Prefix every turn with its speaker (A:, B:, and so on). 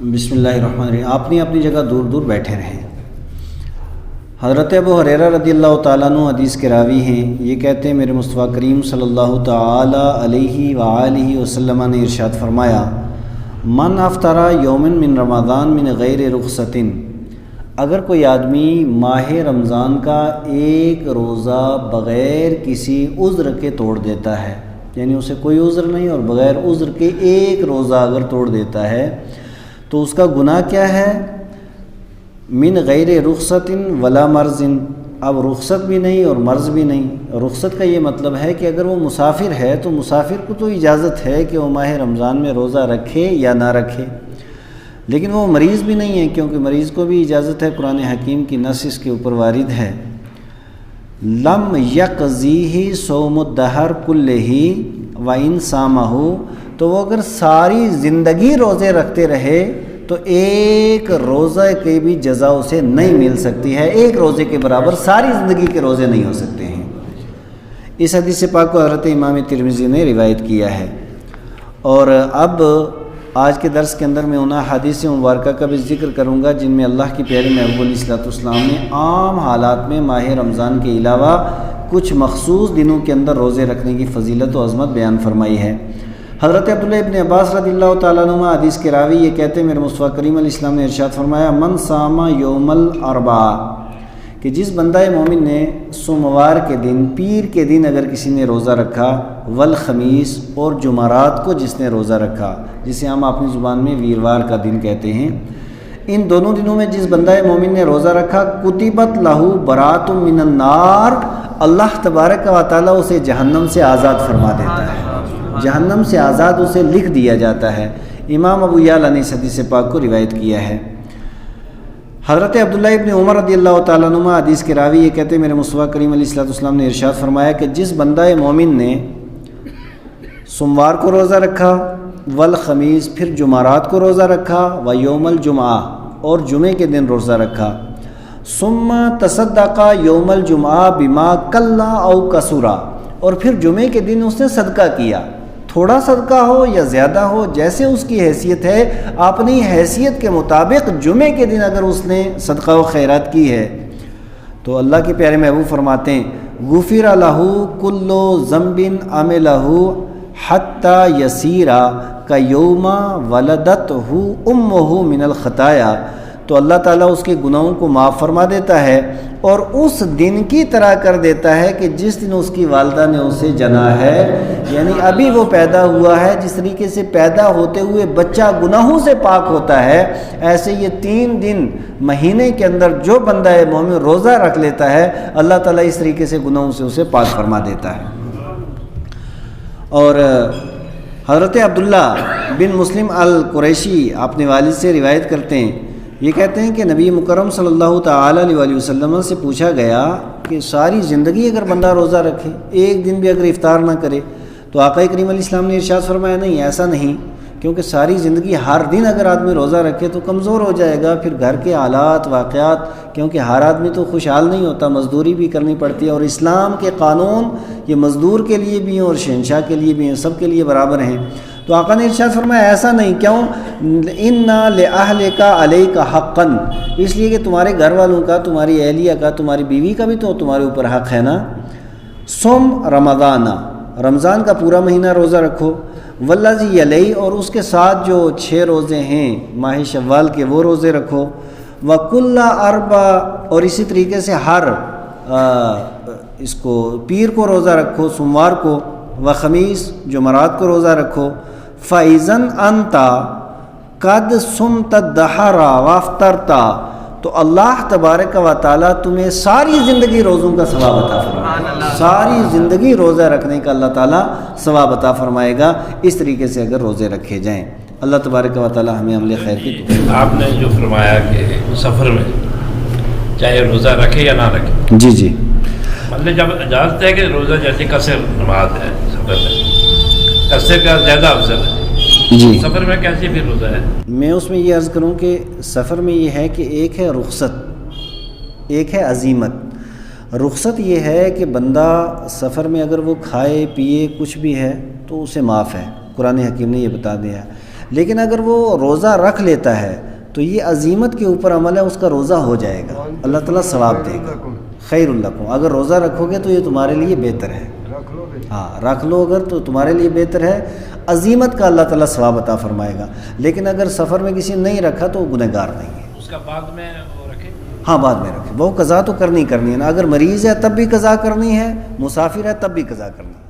A: بسم اللہ الرحمن الرحیم۔ آپ نے اپنی جگہ دور دور بیٹھے رہیں۔ حضرت ابو ہریرہ رضی اللہ تعالیٰ عنہ حدیث کے راوی ہیں، یہ کہتے ہیں میرے مصطفیٰ کریم صلی اللہ تعالیٰ علیہ وآلہ وسلم نے ارشاد فرمایا، من افطر یومن من رمضان من غیر رخصت، اگر کوئی آدمی ماہ رمضان کا ایک روزہ بغیر کسی عذر کے توڑ دیتا ہے، یعنی اسے کوئی عذر نہیں اور بغیر عذر کے ایک روزہ اگر توڑ دیتا ہے تو اس کا گناہ کیا ہے؟ من غیر رخصت ولا مرض، اب رخصت بھی نہیں اور مرض بھی نہیں۔ رخصت کا یہ مطلب ہے کہ اگر وہ مسافر ہے تو مسافر کو تو اجازت ہے کہ وہ ماہ رمضان میں روزہ رکھے یا نہ رکھے، لیکن وہ مریض بھی نہیں ہے، کیونکہ مریض کو بھی اجازت ہے، قرآن حکیم کی نص اس کے اوپر وارد ہے، لم یقضیہ صوم الدہر کلہ وان صامہ، تو وہ اگر ساری زندگی روزے رکھتے رہے تو ایک روزہ کی بھی جزا اسے نہیں مل سکتی ہے، ایک روزے کے برابر ساری زندگی کے روزے نہیں ہو سکتے ہیں۔ اس حدیث پاک کو حضرت امام ترمذی نے روایت کیا ہے۔ اور اب آج کے درس کے اندر میں ان حدیث مبارکہ کا بھی ذکر کروں گا جن میں اللہ کی پیارے محبوب علیہ الصلوۃ والسلام نے عام حالات میں ماہ رمضان کے علاوہ کچھ مخصوص دنوں کے اندر روزے رکھنے کی فضیلت و عظمت بیان فرمائی ہے۔ حضرت عبداللہ ابن عباس رضی اللہ تعالیٰ عنہ حدیث کے راوی یہ کہتے ہیں میرے مصطفیٰ کریم علیہ السلام نے ارشاد فرمایا، من صام یوم الاربعاء، کہ جس بندہ مومن نے سوموار کے دن، پیر کے دن اگر کسی نے روزہ رکھا، والخمیس، اور جمعرات کو جس نے روزہ رکھا، جسے ہم اپنی زبان میں ویروار کا دن کہتے ہیں، ان دونوں دنوں میں جس بندہ مومن نے روزہ رکھا، کتبت لہو برات من النار، اللہ تبارک و تعالیٰ اسے جہنم سے آزاد فرما دیتا ہے، جہنم سے آزاد اسے لکھ دیا جاتا ہے۔ امام ابو یعلا نے اس حدیث پاک کو روایت کیا ہے۔ حضرت عبداللہ ابن عمر رضی اللہ تعالیٰ عنہ حدیث کے راوی یہ کہتے ہیں میرے مصطفیٰ کریم علیہ الصلوۃ والسلام نے ارشاد فرمایا کہ جس بندہ مومن نے سوموار کو روزہ رکھا، والخمیس، پھر جمعرات کو روزہ رکھا، و یوم الجمعہ، اور جمعے کے دن روزہ رکھا، ثم تصدق یوم الجمعہ بما قل او کثر، اور پھر جمعے کے دن اس نے صدقہ کیا، تھوڑا صدقہ ہو یا زیادہ ہو، جیسے اس کی حیثیت ہے، اپنی حیثیت کے مطابق جمعے کے دن اگر اس نے صدقہ و خیرات کی ہے تو اللہ کے پیارے محبوب فرماتے ہیں، غفر لہ کل ذنب عملہ حتی یسیر کیوم ولدتہ امہ من الخطایا، تو اللہ تعالیٰ اس کے گناہوں کو معاف فرما دیتا ہے اور اس دن کی طرح کر دیتا ہے کہ جس دن اس کی والدہ نے اسے جنا ہے، یعنی ابھی وہ پیدا ہوا ہے، جس طریقے سے پیدا ہوتے ہوئے بچہ گناہوں سے پاک ہوتا ہے، ایسے یہ 3 دن مہینے کے اندر جو بندہ مومن روزہ رکھ لیتا ہے، اللہ تعالیٰ اس طریقے سے گناہوں سے اسے پاک فرما دیتا ہے۔ اور حضرت عبداللہ بن مسلم القریشی اپنے والد سے روایت کرتے ہیں، یہ کہتے ہیں کہ نبی مکرم صلی اللہ تعالیٰ علیہ وسلم سے پوچھا گیا کہ ساری زندگی اگر بندہ روزہ رکھے، ایک دن بھی اگر افطار نہ کرے، تو آقا کریم علیہ السلام نے ارشاد فرمایا نہیں، ایسا نہیں، کیونکہ ساری زندگی ہر دن اگر آدمی روزہ رکھے تو کمزور ہو جائے گا، پھر گھر کے حالات واقعات، کیونکہ ہر آدمی تو خوشحال نہیں ہوتا، مزدوری بھی کرنی پڑتی ہے، اور اسلام کے قانون یہ مزدور کے لیے بھی ہیں اور شہنشاہ کے لیے بھی ہیں، سب کے لیے برابر ہیں۔ تو آقا نے ارشاد فرمایا ایسا نہیں، کیوں؟ اِنَّ لِأَهْلِكَ عَلَيْكَ حَقًّا، اس لیے کہ تمہارے گھر والوں کا، تمہاری اہلیہ کا، تمہاری بیوی کا بھی تو تمہارے اوپر حق ہے نا۔ صم رمضان، رمضان کا پورا مہینہ روزہ رکھو، والذی یلی، اور اس کے ساتھ جو 6 روزے ہیں ماہ شوال کے وہ روزے رکھو، وَكُلَّ أَرْبَعٍ، اور اسی طریقے سے ہر اس کو پیر کو روزہ رکھو، سوموار کو، وخمیس، جمعرات کو روزہ رکھو، فَإِذًا أَنْتَ قَدْ صُمْتَ الدَّهْرَ وَافْطَرْتَ، تو اللہ تبارک و تعالیٰ تمہیں ساری زندگی روزوں کا ثواب عطا فرمائے گا، ساری زندگی روزہ رکھنے کا اللہ تعالیٰ ثواب عطا فرمائے گا، اس طریقے سے اگر روزے رکھے جائیں۔ اللہ تبارک و تعالیٰ ہمیں عمل خیر کی توفیق۔
B: آپ نے جو فرمایا کہ سفر میں چاہے روزہ رکھے یا نہ رکھے،
A: جی جی،
B: مطلب جب اجازت ہے کہ روزہ جیسے قصر نماز ہے سفر میں، قصر کا زیادہ افضل ہے،
A: جی،
B: سفر میں کیسے پھر روزہ ہے؟
A: میں اس میں یہ عرض کروں کہ سفر میں یہ ہے کہ ایک ہے رخصت، ایک ہے عزیمت۔ رخصت یہ ہے کہ بندہ سفر میں اگر وہ کھائے پیے کچھ بھی ہے تو اسے معاف ہے، قرآن حکیم نے یہ بتا دیا ہے۔ لیکن اگر وہ روزہ رکھ لیتا ہے تو یہ عزیمت کے اوپر عمل ہے، اس کا روزہ ہو جائے گا، اللہ تعالیٰ ثواب دے گا، خیر لکم، اگر روزہ رکھو گے تو یہ تمہارے لیے بہتر ہے، ہاں رکھ لو اگر تو تمہارے لیے بہتر ہے، عزیمت کا اللہ تعالیٰ ثواب عطا فرمائے گا۔ لیکن اگر سفر میں کسی نے نہیں رکھا تو وہ گنہگار نہیں ہے،
B: اس کا بعد میں وہ رکھے،
A: ہاں بعد میں رکھے، وہ قضا تو کرنی ہے نا، اگر مریض ہے تب بھی قضا کرنی ہے، مسافر ہے تب بھی قضا کرنی ہے۔